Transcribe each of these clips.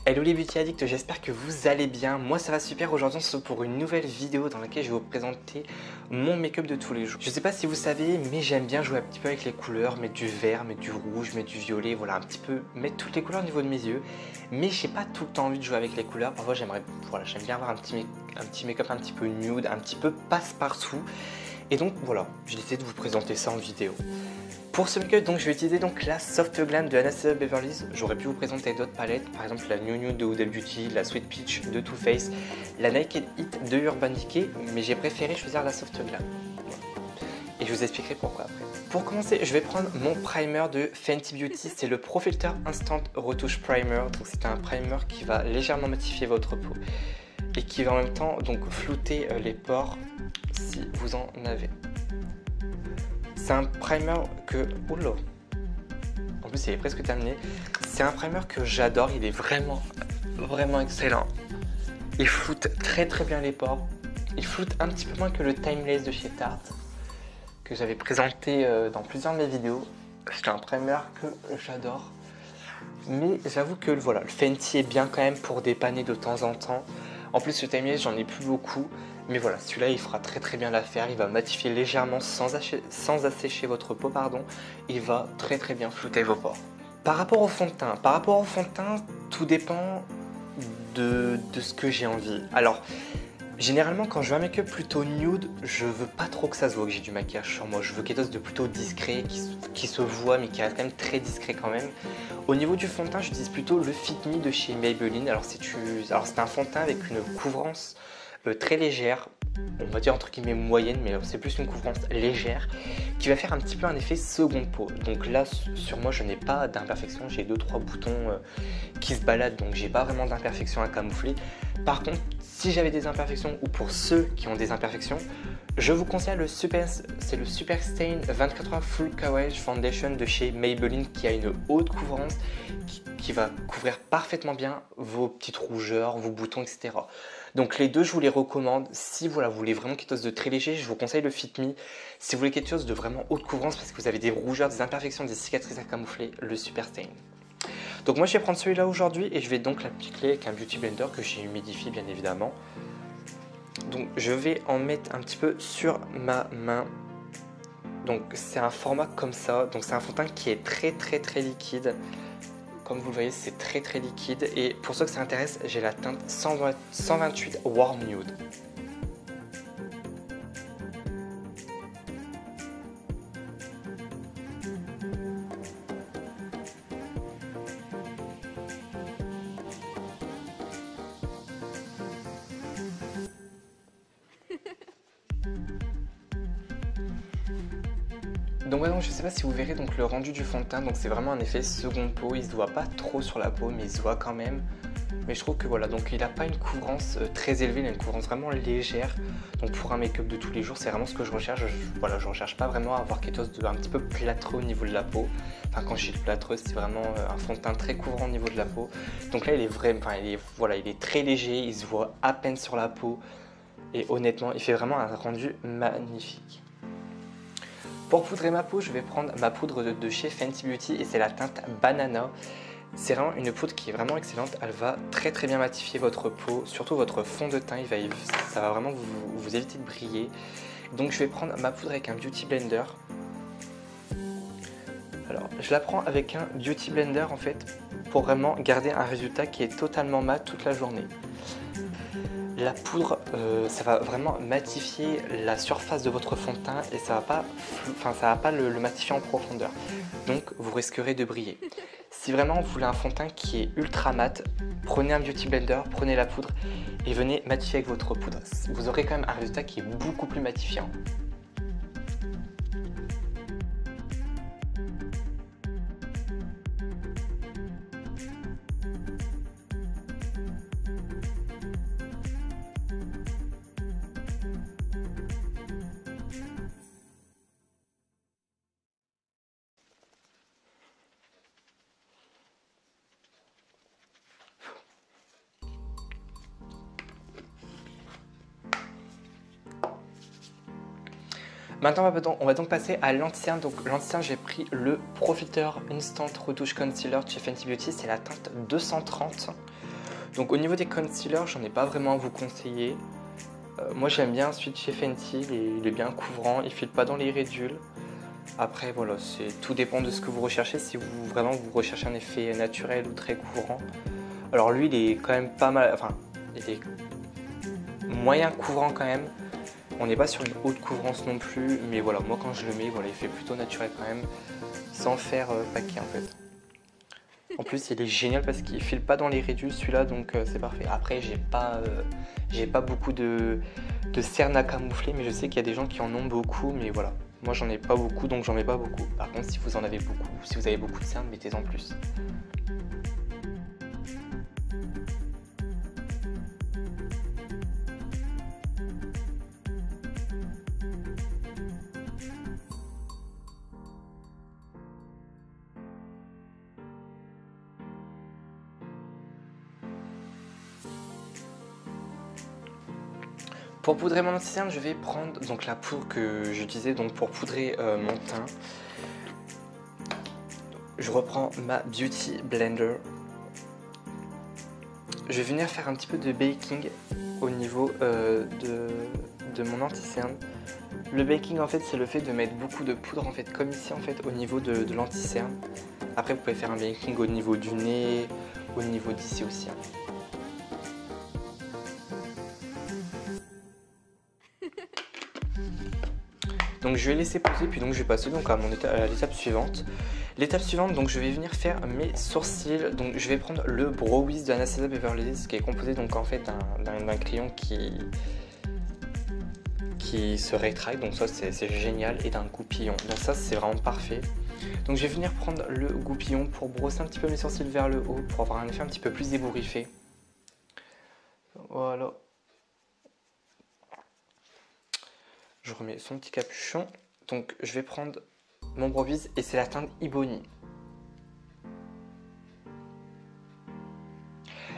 Hello les beauty addicts, j'espère que vous allez bien. Moi ça va super. Aujourd'hui on se retrouve pour une nouvelle vidéo dans laquelle je vais vous présenter mon make-up de tous les jours. Je sais pas si vous savez, mais j'aime bien jouer un petit peu avec les couleurs, mettre du vert, mettre du rouge, mettre du violet, voilà, un petit peu mettre toutes les couleurs au niveau de mes yeux. Mais j'ai pas tout le temps envie de jouer avec les couleurs. Parfois j'aime bien avoir un petit make-up un petit peu nude, un petit peu passe-partout. Et donc voilà, j'ai décidé de vous présenter ça en vidéo. Pour ce make-up, donc, je vais utiliser donc la Soft Glam de Anastasia Beverly Hills. J'aurais pu vous présenter d'autres palettes, par exemple la New Nude de Huda Beauty, la Sweet Peach de Too Faced, la Naked Heat de Urban Decay, mais j'ai préféré choisir la Soft Glam. Et je vous expliquerai pourquoi après. Pour commencer, je vais prendre mon primer de Fenty Beauty, c'est le Pro Filter Instant Retouche Primer. Donc c'est un primer qui va légèrement matifier votre peau et qui va en même temps donc flouter les pores si vous en avez. C'est un primer que... Oula. En plus, il est presque terminé. C'est un primer que j'adore. Il est vraiment excellent. Il floute très bien les pores. Il floute un petit peu moins que le Timeless de chez Tarte, que j'avais présenté dans plusieurs de mes vidéos. C'est un primer que j'adore. Mais j'avoue que voilà, le Fenty est bien quand même pour dépanner de temps en temps. En plus, le Timeless, j'en ai plus beaucoup. Mais voilà, celui-là, il fera très bien l'affaire. Il va matifier légèrement sans assécher votre peau, pardon. Il va très bien flouter vos pores. Par rapport au fond de teint, tout dépend de ce que j'ai envie. Alors, généralement, quand je veux un make-up plutôt nude, je veux pas trop que ça se voit que j'ai du maquillage sur moi. Je veux quelque chose de plutôt discret, qui se voit, mais qui reste quand même très discret quand même. Au niveau du fond de teint, j'utilise plutôt le Fit Me de chez Maybelline. Alors, c'est un fond de teint avec une couvrance très légère, on va dire entre guillemets moyenne, mais c'est plus une couvrance légère qui va faire un petit peu un effet seconde peau. Donc là sur moi je n'ai pas d'imperfection, j'ai 2-3 boutons qui se baladent, donc j'ai pas vraiment d'imperfection à camoufler. Par contre, si j'avais des imperfections, ou pour ceux qui ont des imperfections, je vous conseille le Super Stain 24 Heures Full Coverage Foundation de chez Maybelline, qui a une haute couvrance qui va couvrir parfaitement bien vos petites rougeurs, vos boutons, etc. Donc les deux, je vous les recommande. Si voilà, vous voulez vraiment quelque chose de très léger, je vous conseille le Fit Me. Si vous voulez quelque chose de vraiment haute couvrance parce que vous avez des rougeurs, des imperfections, des cicatrices à camoufler, le Super Stain. Donc moi je vais prendre celui-là aujourd'hui et je vais donc l'appliquer avec un Beauty Blender que j'ai humidifié bien évidemment. Donc je vais en mettre un petit peu sur ma main. Donc c'est un format comme ça. Donc c'est un fond de teint qui est très liquide. Comme vous le voyez, c'est très liquide. Et pour ceux que ça intéresse, j'ai la teinte 128 Warm Nude. Donc ouais, je sais pas si vous verrez donc le rendu du fond de teint, donc c'est vraiment un effet seconde peau, il se voit pas trop sur la peau mais il se voit quand même. Mais je trouve que voilà, donc il n'a pas une couvrance très élevée, il a une couvrance vraiment légère. Donc pour un make-up de tous les jours, c'est vraiment ce que je recherche. Voilà, je recherche pas vraiment à avoir quelque chose de un petit peu plâtreux au niveau de la peau. Enfin quand je dis plâtreux, c'est vraiment un fond de teint très couvrant au niveau de la peau. Donc là il est vraiment, il est très léger, il se voit à peine sur la peau. Et honnêtement, il fait vraiment un rendu magnifique. Pour poudrer ma peau, je vais prendre ma poudre de chez Fenty Beauty et c'est la teinte Banana. C'est vraiment une poudre qui est vraiment excellente, elle va très bien matifier votre peau, surtout votre fond de teint, ça va vraiment vous éviter de briller. Donc je vais prendre ma poudre avec un Beauty Blender. Alors je la prends avec un Beauty Blender en fait pour vraiment garder un résultat qui est totalement mat toute la journée. La poudre, ça va vraiment matifier la surface de votre fond de teint et ça va pas le matifier en profondeur. Donc vous risquerez de briller. Si vraiment vous voulez un fond de teint qui est ultra mat, prenez un Beauty Blender, prenez la poudre et venez matifier avec votre poudre. Vous aurez quand même un résultat qui est beaucoup plus matifiant. Maintenant, on va donc passer à l'anti-cerne. Donc l'anti-cerne, j'ai pris le Pro Filter Instant Retouche Concealer de chez Fenty Beauty. C'est la teinte 230. Donc au niveau des concealers, j'en ai pas vraiment à vous conseiller. Moi j'aime bien celui de chez Fenty, il est bien couvrant, il file pas dans les ridules. Après voilà, tout dépend de ce que vous recherchez, si vous vraiment vous recherchez un effet naturel ou très couvrant. Alors lui il est quand même pas mal, enfin il est moyen couvrant quand même. On n'est pas sur une haute couvrance non plus, mais voilà, moi quand je le mets, voilà, il fait plutôt naturel quand même, sans faire paquet en fait. En plus il est génial parce qu'il file pas dans les ridules celui-là, donc c'est parfait. Après j'ai pas beaucoup de cernes à camoufler, mais je sais qu'il y a des gens qui en ont beaucoup, mais voilà. Moi j'en ai pas beaucoup, donc j'en mets pas beaucoup. Par contre si vous en avez beaucoup, si vous avez beaucoup de cernes, mettez-en plus. Pour poudrer mon anti-cerne, je vais prendre donc la poudre que j'utilisais donc pour poudrer mon teint. Je reprends ma Beauty Blender. Je vais venir faire un petit peu de baking au niveau de mon anti-cerne. Le baking en fait c'est le fait de mettre beaucoup de poudre en fait comme ici en fait au niveau de l'anti-cerne. Après vous pouvez faire un baking au niveau du nez, au niveau d'ici aussi. Donc je vais laisser poser, puis donc je vais passer donc à l'étape suivante. L'étape suivante, donc je vais venir faire mes sourcils. Donc je vais prendre le Brow Wiz de Anastasia Beverly Hills qui est composé donc en fait d'un crayon qui se rétracte, donc ça c'est génial, et d'un goupillon. Donc ça c'est vraiment parfait. Donc je vais venir prendre le goupillon pour brosser un petit peu mes sourcils vers le haut pour avoir un effet un petit peu plus ébouriffé. Voilà. Je remets son petit capuchon. Donc je vais prendre mon Brow Wiz et c'est la teinte Ebony.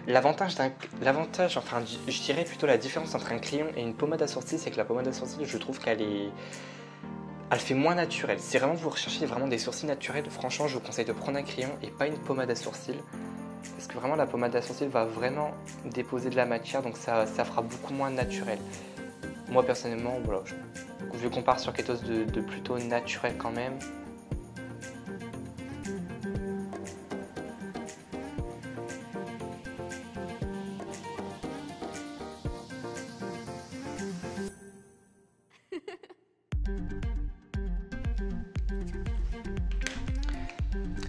L'avantage, enfin je dirais plutôt la différence entre un crayon et une pommade à sourcils, c'est que la pommade à sourcils, je trouve elle fait moins naturelle. Si vraiment vous recherchez vraiment des sourcils naturels, franchement je vous conseille de prendre un crayon et pas une pommade à sourcils. Parce que vraiment la pommade à sourcils va vraiment déposer de la matière, donc ça fera beaucoup moins naturel. Moi personnellement, voilà, je compare sur quelque chose de plutôt naturel quand même.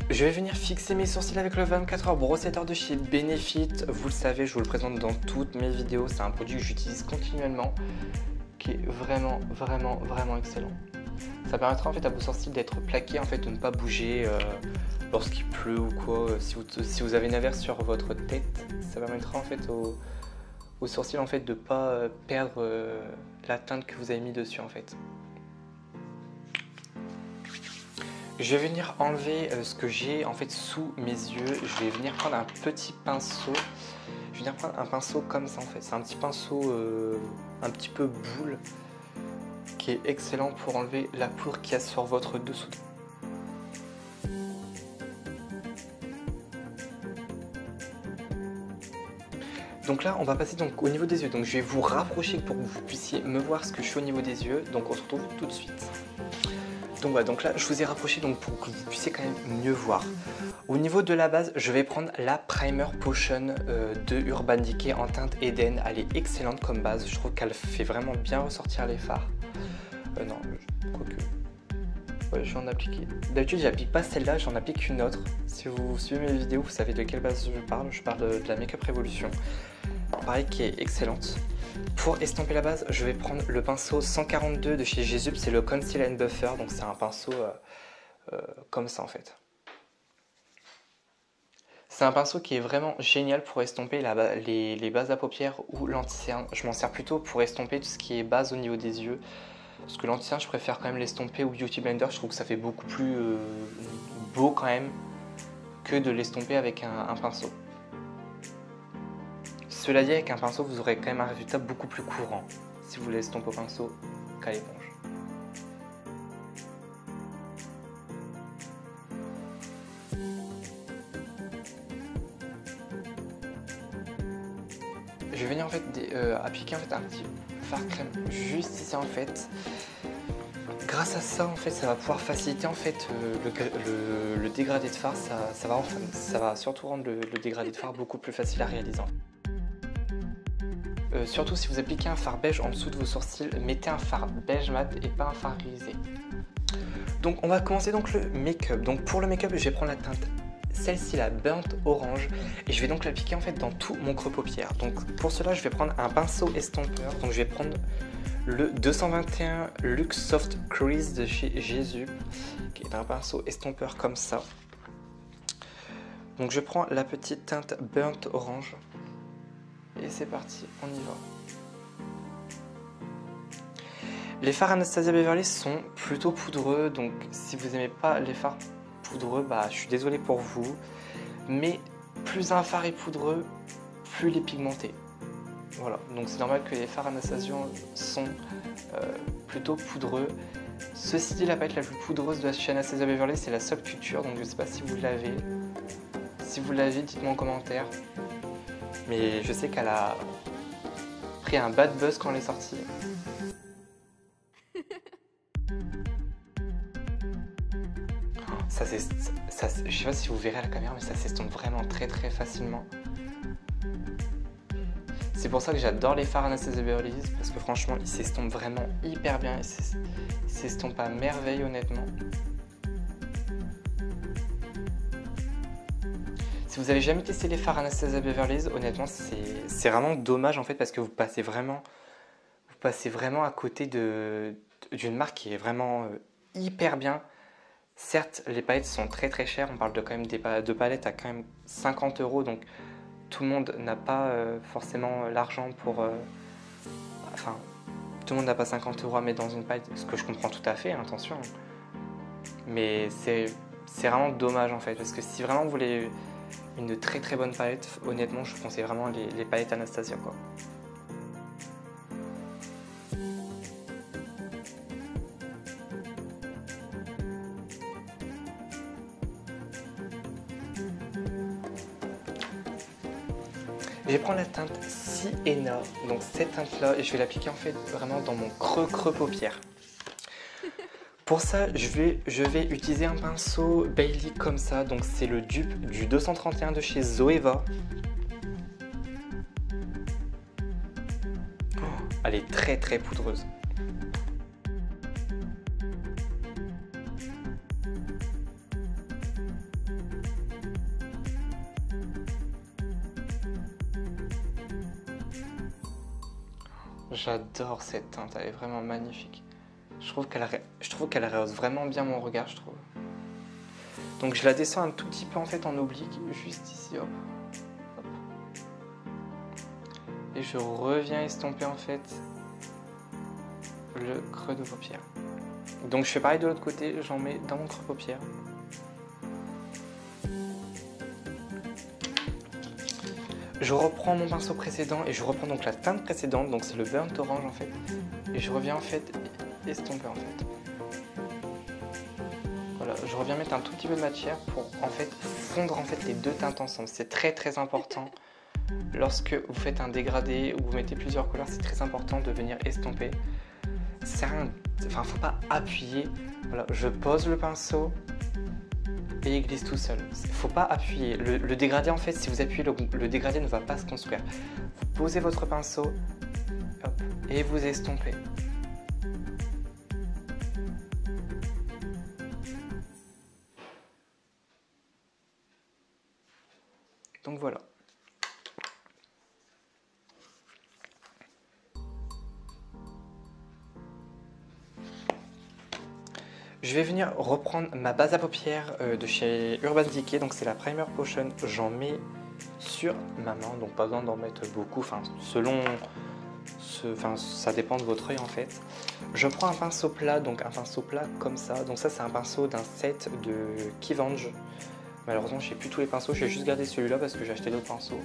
Je vais venir fixer mes sourcils avec le 24h Brossette de chez Benefit. Vous le savez, je vous le présente dans toutes mes vidéos. C'est un produit que j'utilise continuellement, qui est vraiment excellent. Ça permettra en fait à vos sourcils d'être plaqués, en fait, de ne pas bouger lorsqu'il pleut ou quoi. Si vous avez une averse sur votre tête, ça permettra en fait aux sourcils en fait de ne pas perdre la teinte que vous avez mis dessus en fait. Je vais venir enlever ce que j'ai en fait sous mes yeux. Je vais venir prendre un petit pinceau. Je vais venir prendre un pinceau comme ça en fait. C'est un petit pinceau un petit peu boule qui est excellent pour enlever la poudre qu'il y a sur votre dessous. Donc là, on va passer donc au niveau des yeux. Donc je vais vous rapprocher pour que vous puissiez me voir ce que je fais au niveau des yeux. Donc on se retrouve tout de suite. Donc voilà, donc là je vous ai rapproché donc pour que vous puissiez quand même mieux voir. Au niveau de la base, je vais prendre la Primer Potion de Urban Decay en teinte Eden. Elle est excellente comme base, je trouve qu'elle fait vraiment bien ressortir les fards. Non, quoique... Ouais, je vais en appliquer. D'habitude, j'applique pas celle-là, j'en applique une autre. Si vous suivez mes vidéos, vous savez de quelle base je parle. Je parle de la Makeup Revolution. Pareil, qui est excellente. Pour estomper la base, je vais prendre le pinceau 142 de chez Jesup, c'est le Conceal and Buffer, donc c'est un pinceau comme ça en fait. C'est un pinceau qui est vraiment génial pour estomper les bases à paupières ou l'anti-cerne. Je m'en sers plutôt pour estomper tout ce qui est base au niveau des yeux. Parce que l'anti-cerne, je préfère quand même l'estomper au Beauty Blender, je trouve que ça fait beaucoup plus beau quand même que de l'estomper avec un pinceau. Cela dit, avec un pinceau, vous aurez quand même un résultat beaucoup plus courant si vous l'estompez au pinceau qu'à l'éponge. fait appliquer en fait un petit fard crème juste ici en fait. Grâce à ça en fait ça va pouvoir faciliter en fait le dégradé de fard, ça va surtout rendre le dégradé de fard beaucoup plus facile à réaliser. Surtout si vous appliquez un fard beige en dessous de vos sourcils, mettez un fard beige mat et pas un fard grisé. Donc on va commencer donc le make-up. Donc pour le make-up je vais prendre la teinte, celle-ci la Burnt Orange, et je vais donc l'appliquer en fait dans tout mon creux paupière. Donc pour cela je vais prendre un pinceau estompeur, donc je vais prendre le 221 Luxe Soft Crease de chez Jésus, qui est un pinceau estompeur comme ça. Donc je prends la petite teinte Burnt Orange, et c'est parti, on y va. Les fards Anastasia Beverly sont plutôt poudreux, donc si vous n'aimez pas les fards poudreux, bah je suis désolé pour vous, mais plus un fard est poudreux, plus il est pigmenté. Voilà, donc c'est normal que les fards Anastasia sont plutôt poudreux. Ceci dit, la palette la plus poudreuse de chez Anastasia Beverly, c'est la Subculture, donc je ne sais pas si vous l'avez. Si vous l'avez, dites-moi en commentaire. Mais je sais qu'elle a pris un bad buzz quand elle est sortie. Je sais pas si vous verrez à la caméra, mais ça s'estompe vraiment très très facilement. C'est pour ça que j'adore les fards Anastasia Beverly Hills, parce que franchement ils s'estompent vraiment hyper bien, ils s'estompent à merveille honnêtement. Si vous avez jamais testé les fards Anastasia Beverly Hills, honnêtement c'est vraiment dommage en fait, parce que vous passez vraiment à côté d'une marque qui est vraiment hyper bien. Certes, les palettes sont très très chères, on parle de quand même de palettes à quand même 50 €, donc tout le monde n'a pas forcément l'argent pour... enfin, tout le monde n'a pas 50 € à mettre dans une palette, ce que je comprends tout à fait, hein, attention. Mais c'est vraiment dommage en fait, parce que si vraiment vous voulez une très très bonne palette, honnêtement je vous conseille vraiment les palettes Anastasia quoi. Je vais prendre la teinte Sienna, donc cette teinte là, et je vais l'appliquer en fait vraiment dans mon creux paupière. Pour ça, je vais utiliser un pinceau Bailey comme ça, donc c'est le dupe du 231 de chez Zoeva. Oh, elle est très très poudreuse. J'adore cette teinte, elle est vraiment magnifique. Je trouve qu'elle rehausse vraiment bien mon regard, je trouve. Donc je la descends un tout petit peu en fait en oblique, juste ici, hop. Hop. Et je reviens estomper en fait le creux de paupière. Donc je fais pareil de l'autre côté, j'en mets dans mon creux paupière. Je reprends mon pinceau précédent et je reprends donc la teinte précédente, donc c'est le Burnt Orange en fait. Et je reviens en fait estomper en fait. Voilà, je reviens mettre un tout petit peu de matière pour en fait fondre en fait les deux teintes ensemble. C'est très très important. Lorsque vous faites un dégradé ou vous mettez plusieurs couleurs, c'est très important de venir estomper. C'est rien, enfin faut pas appuyer. Voilà, je pose le pinceau et il glisse tout seul. Il ne faut pas appuyer. Le dégradé, en fait, si vous appuyez, le dégradé ne va pas se construire. Vous posez votre pinceau hop, et vous estompez. Donc voilà. Je vais venir reprendre ma base à paupières de chez Urban Decay, donc c'est la Primer Potion. J'en mets sur ma main, donc pas besoin d'en mettre beaucoup, enfin ça dépend de votre œil en fait. Je prends un pinceau plat, donc un pinceau plat comme ça. Donc ça c'est un pinceau d'un set de Givenchy. Malheureusement je n'ai plus tous les pinceaux, je vais juste garder celui-là parce que j'ai acheté d'autres pinceaux.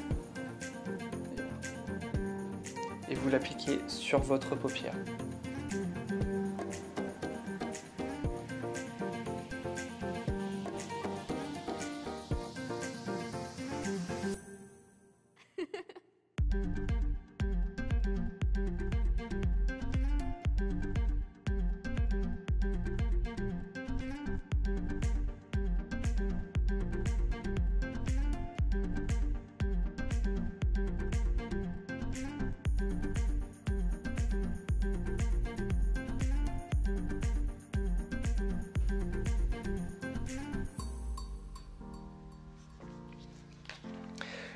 Et vous l'appliquez sur votre paupière.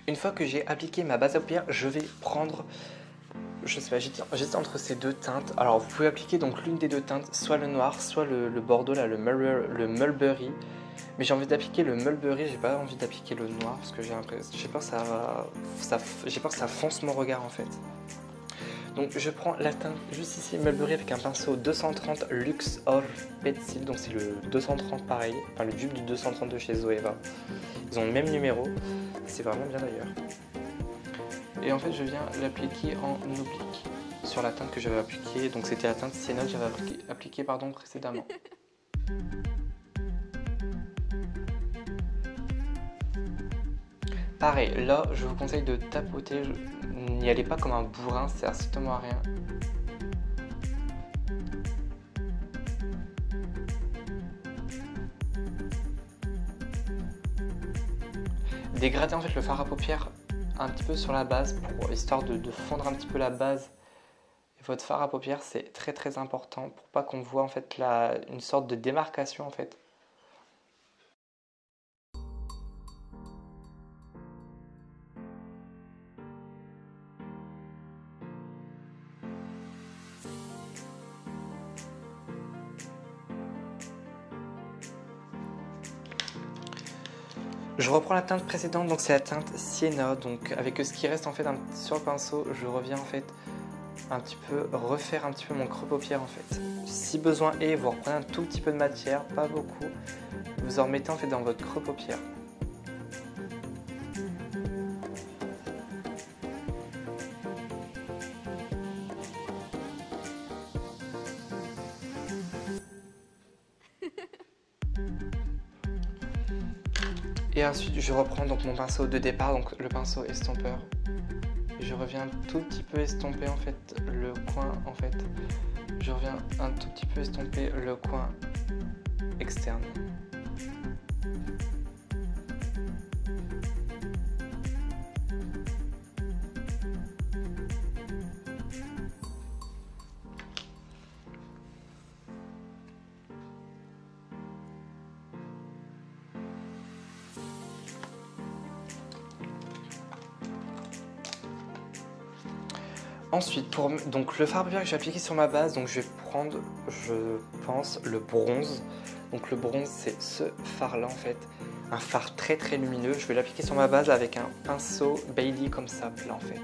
Une fois que j'ai appliqué ma base à paupières, je vais prendre, je sais pas, j'étais entre ces deux teintes. Alors vous pouvez appliquer donc l'une des deux teintes, soit le noir, soit le bordeaux là, le mulberry. Mais j'ai envie d'appliquer le mulberry, j'ai pas envie d'appliquer le noir parce que j'ai peur que ça fonce mon regard en fait. Donc je prends la teinte juste ici, mulberry, avec un pinceau 230 Luxe Or Pencil, donc c'est le 230 pareil, enfin le dupe du 230 de chez Zoeva. Ils ont le même numéro, c'est vraiment bien d'ailleurs. Et en fait je viens l'appliquer en oblique sur la teinte que j'avais appliquée, donc c'était la teinte sienna que j'avais appliquée précédemment. Pareil, là je vous conseille de tapoter, n'y allez pas comme un bourrin, c'est strictement rien. Dégradez en fait le fard à paupières un petit peu sur la base, histoire de fondre un petit peu la base. Et votre fard à paupières c'est très important pour pas qu'on voit en fait une sorte de démarcation en fait. Je reprends la teinte précédente, donc c'est la teinte Sienna, donc avec ce qui reste en fait sur le pinceau, je reviens en fait un petit peu refaire un petit peu mon creux paupière en fait. Si besoin est, vous reprenez un tout petit peu de matière, pas beaucoup, vous en remettez en fait dans votre creux paupière. Et ensuite je reprends donc mon pinceau de départ, donc le pinceau estompeur. Et je reviens un tout petit peu estomper en fait le coin en fait. Je reviens un tout petit peu estomper le coin externe. Ensuite, donc le fard à paupières que j'ai appliqué sur ma base, donc je vais prendre, je pense, le bronze. Donc le bronze, c'est ce fard là en fait, un fard très lumineux. Je vais l'appliquer sur ma base avec un pinceau Bailey comme ça, là en fait.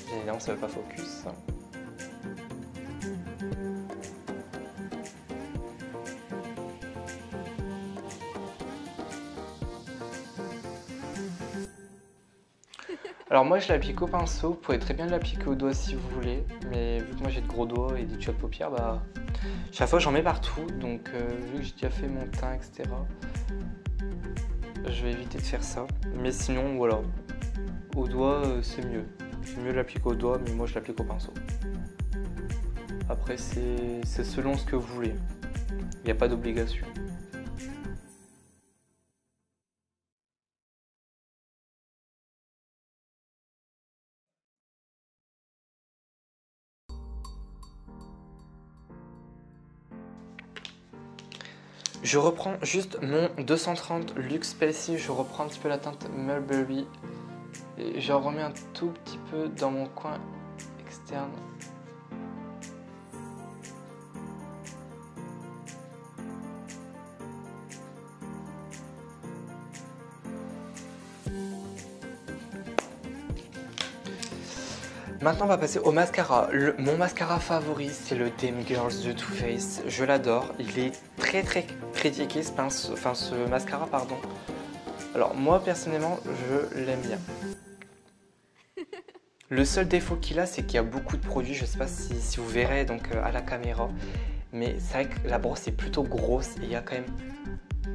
Bien évidemment, ça ne veut pas focus. Alors moi je l'applique au pinceau, vous pouvez très bien l'appliquer au doigt si vous voulez, mais vu que moi j'ai de gros doigts et des tuyaux de paupières, bah chaque fois j'en mets partout, donc vu que j'ai déjà fait mon teint, etc., je vais éviter de faire ça. Mais sinon voilà, au doigt c'est mieux. C'est mieux de l'appliquer au doigt, mais moi je l'applique au pinceau. Après c'est selon ce que vous voulez, il n'y a pas d'obligation. Je reprends juste mon 230 Luxe Pencil, je reprends un petit peu la teinte Mulberry et j'en remets un tout petit peu dans mon coin externe. Maintenant on va passer au mascara. Mon mascara favori c'est le Damn Girls de Too Faced. Je l'adore, il est très critiqué ce mascara pardon. Alors moi personnellement je l'aime bien. Le seul défaut qu'il a c'est qu'il y a beaucoup de produits, je sais pas si vous verrez donc à la caméra. Mais c'est vrai que la brosse est plutôt grosse et il y a quand même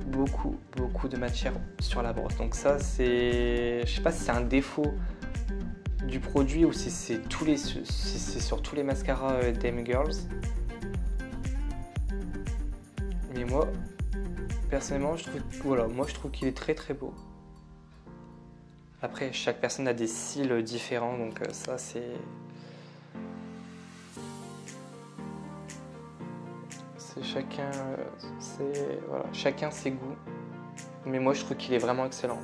beaucoup de matière sur la brosse. Donc ça c'est, je sais pas si c'est un défaut du produit ou si c'est sur tous les mascaras Damn Girls. Mais moi personnellement je trouve qu'il est très beau. Après chaque personne a des cils différents donc ça c'est chacun chacun ses goûts. Mais moi je trouve qu'il est vraiment excellent.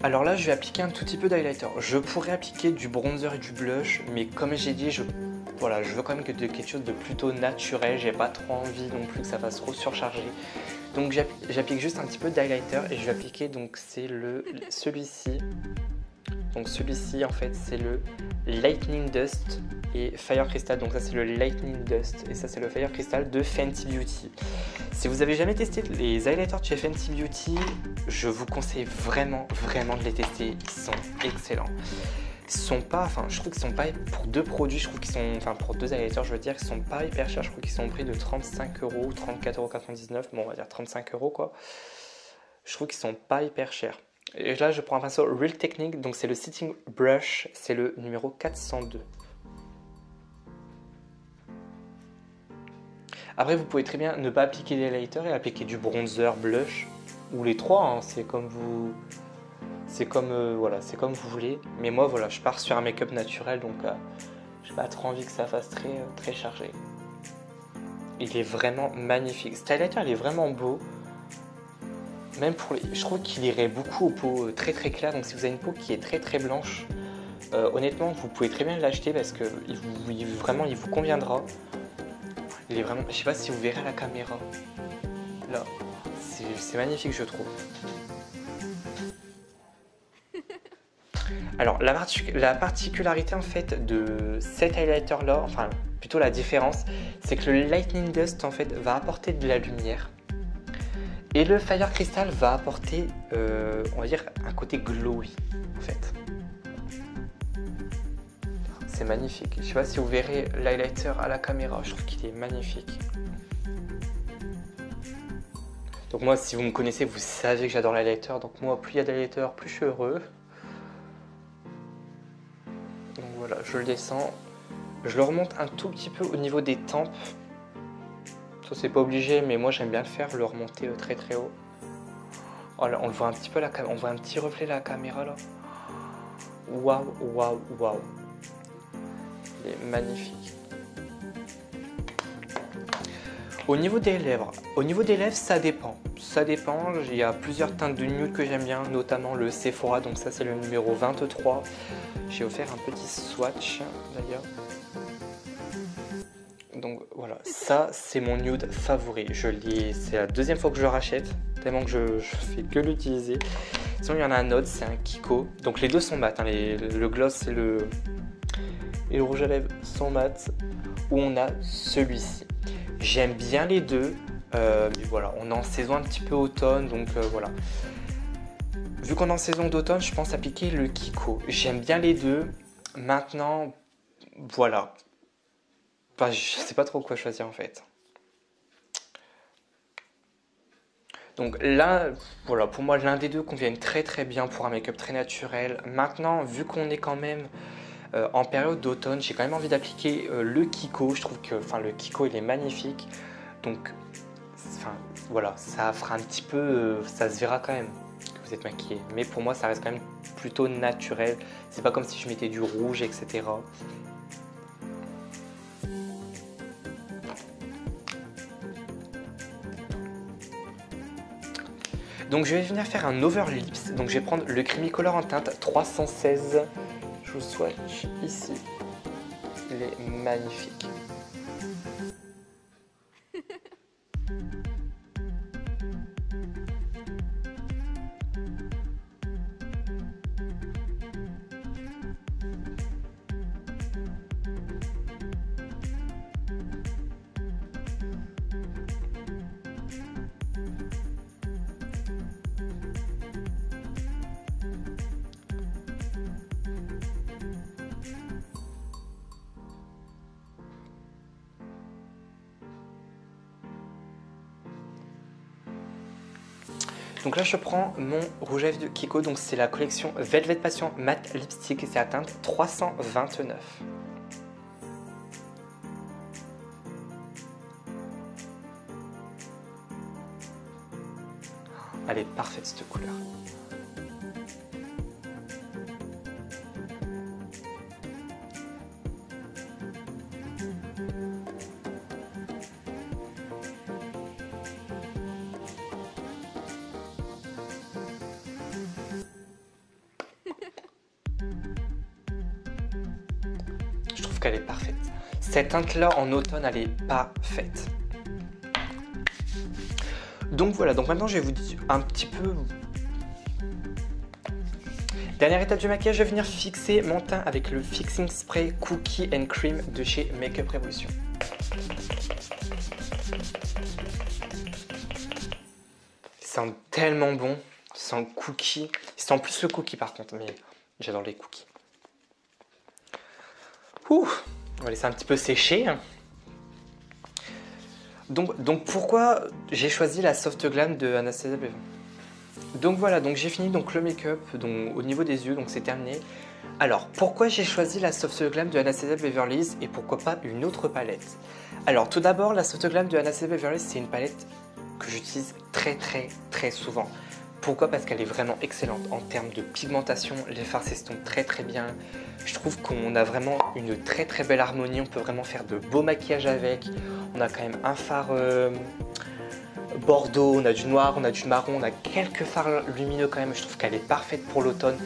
Alors là, je vais appliquer un tout petit peu d'highlighter. Je pourrais appliquer du bronzer et du blush, mais comme j'ai dit, voilà, je veux quand même quelque chose de plutôt naturel. J'ai pas trop envie non plus que ça fasse trop surchargé. Donc j'applique juste un petit peu d'highlighter et je vais appliquer, donc c'est celui-ci. Donc celui-ci en fait c'est le Lightning Dust et Fire Crystal. Donc ça c'est le Lightning Dust et ça c'est le Fire Crystal de Fenty Beauty. Si vous avez jamais testé les highlighters de chez Fenty Beauty, je vous conseille vraiment de les tester. Ils sont excellents. Ils sont pas, enfin je trouve qu'ils sont pas pour deux produits, je trouve qu'ils sont, enfin pour deux highlighters je veux dire, ils sont pas hyper chers. Je trouve qu'ils sont au prix de 35 € ou 34,99 €. Bon on va dire 35 € quoi. Je trouve qu'ils sont pas hyper chers. Et là, je prends un pinceau Real Technique, donc c'est le Setting Brush, c'est le numéro 402. Après, vous pouvez très bien ne pas appliquer des highlighters et appliquer du bronzer, blush, ou les trois, hein, c'est comme vous... voilà, c'est comme vous voulez. Mais moi, voilà, je pars sur un make-up naturel, donc j'ai pas trop envie que ça fasse très chargé. Il est vraiment magnifique. Cet highlighter, il est vraiment beau. Même pour les... Je trouve qu'il irait beaucoup aux peaux très claires, donc si vous avez une peau qui est très blanche, honnêtement vous pouvez très bien l'acheter parce que vraiment il vous conviendra. Il est vraiment, je sais pas si vous verrez à la caméra, là, c'est magnifique je trouve. Alors la particularité en fait de cet highlighter là, enfin plutôt la différence, c'est que le Lightning Dust en fait va apporter de la lumière. Et le Fire Crystal va apporter, on va dire, un côté glowy, en fait. C'est magnifique. Je ne sais pas si vous verrez l'highlighter à la caméra, je trouve qu'il est magnifique. Donc moi, si vous me connaissez, vous savez que j'adore l'highlighter. Donc moi, plus il y a d'highlighter, plus je suis heureux. Donc voilà, je le descends. Je le remonte un tout petit peu au niveau des tempes. Ça c'est pas obligé, mais moi j'aime bien le faire, le remonter très haut. Oh là, on le voit un petit peu la caméra, on voit un petit reflet de la caméra là. Waouh. Il est magnifique. Au niveau des lèvres, ça dépend. Il y a plusieurs teintes de nude que j'aime bien, notamment le Sephora, donc ça c'est le numéro 23. J'ai offert un petit swatch d'ailleurs. Donc voilà, ça c'est mon nude favori. C'est la deuxième fois que je le rachète, tellement que je fais que l'utiliser. Sinon il y en a un autre, c'est un Kiko. Donc les deux sont mat, hein. Le gloss et le rouge à lèvres sont mat. Où on a celui-ci. J'aime bien les deux, mais voilà, on est en saison un petit peu automne, donc voilà. Vu qu'on est en saison d'automne, je pense appliquer le Kiko. J'aime bien les deux. Maintenant, voilà. Enfin, je sais pas trop quoi choisir en fait. Donc là, voilà, pour moi l'un des deux convient très bien pour un make-up très naturel. Maintenant, vu qu'on est quand même en période d'automne, j'ai quand même envie d'appliquer le Kiko. Je trouve que le Kiko il est magnifique. Donc voilà, ça fera un petit peu, ça se verra quand même que vous êtes maquillé. Mais pour moi ça reste quand même plutôt naturel. C'est pas comme si je mettais du rouge, etc. Donc je vais venir faire un over lips. Donc je vais prendre le Creamicolor en teinte 316. Je vous swatch ici. Il est magnifique. Donc là je prends mon rouge à lèvres de Kiko, donc c'est la collection Velvet Passion Matte Lipstick et c'est à teinte 329. Elle est parfaite cette couleur. trouve qu'elle est parfaite. Cette teinte-là en automne, elle est parfaite. Donc voilà, donc maintenant je vais vous dire un petit peu... Dernière étape du maquillage, je vais venir fixer mon teint avec le Fixing Spray Cookie and Cream de chez Makeup Revolution. Il sent tellement bon, il sent le cookie. Il sent plus le cookie par contre, mais j'adore les cookies. Ouh, on va laisser un petit peu sécher. Donc pourquoi j'ai choisi la Soft Glam de Anastasia Beverly Hills. Donc voilà, donc j'ai fini donc le make-up au niveau des yeux, donc c'est terminé. Alors pourquoi j'ai choisi la Soft Glam de Anastasia Beverly Hills et pourquoi pas une autre palette? Alors tout d'abord, la Soft Glam de Anastasia Beverly Hills, c'est une palette que j'utilise très souvent. Pourquoi? Parce qu'elle est vraiment excellente en termes de pigmentation, les fards s'estompent très bien. Je trouve qu'on a vraiment une très belle harmonie, on peut vraiment faire de beaux maquillages avec. On a quand même un fard bordeaux, on a du noir, on a du marron, on a quelques fards lumineux quand même. Je trouve qu'elle est parfaite pour l'automne,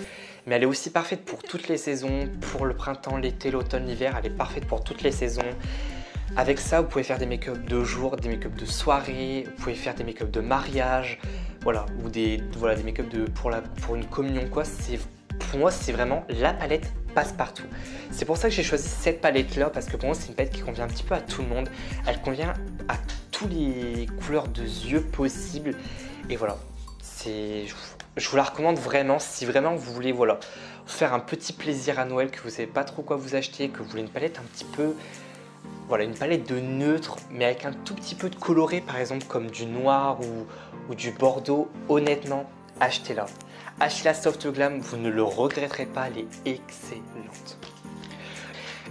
mais elle est aussi parfaite pour toutes les saisons, pour le printemps, l'été, l'automne, l'hiver, elle est parfaite pour toutes les saisons. Avec ça, vous pouvez faire des make-up de jour, des make-up de soirée, vous pouvez faire des make-up de mariage, voilà, ou des make-up pour une communion quoi. Pour moi, c'est vraiment la palette passe-partout. C'est pour ça que j'ai choisi cette palette-là, parce que pour moi, c'est une palette qui convient un petit peu à tout le monde. Elle convient à toutes les couleurs de yeux possibles. Et voilà, je vous la recommande vraiment si vraiment vous voulez faire un petit plaisir à Noël, que vous ne savez pas trop quoi vous acheter, que vous voulez une palette un petit peu... Voilà, une palette de neutre, mais avec un tout petit peu de coloré, par exemple comme du noir ou du bordeaux. Honnêtement, achetez-la. Achetez la Soft Glam, vous ne le regretterez pas, elle est excellente.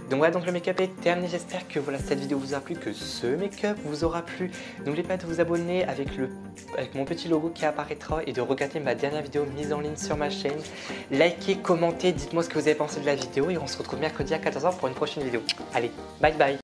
Donc voilà, donc le make-up est terminé. J'espère que cette vidéo vous a plu, que ce make-up vous aura plu. N'oubliez pas de vous abonner avec mon petit logo qui apparaîtra et de regarder ma dernière vidéo mise en ligne sur ma chaîne. Likez, commentez, dites-moi ce que vous avez pensé de la vidéo et on se retrouve mercredi à 14h pour une prochaine vidéo. Allez, bye bye!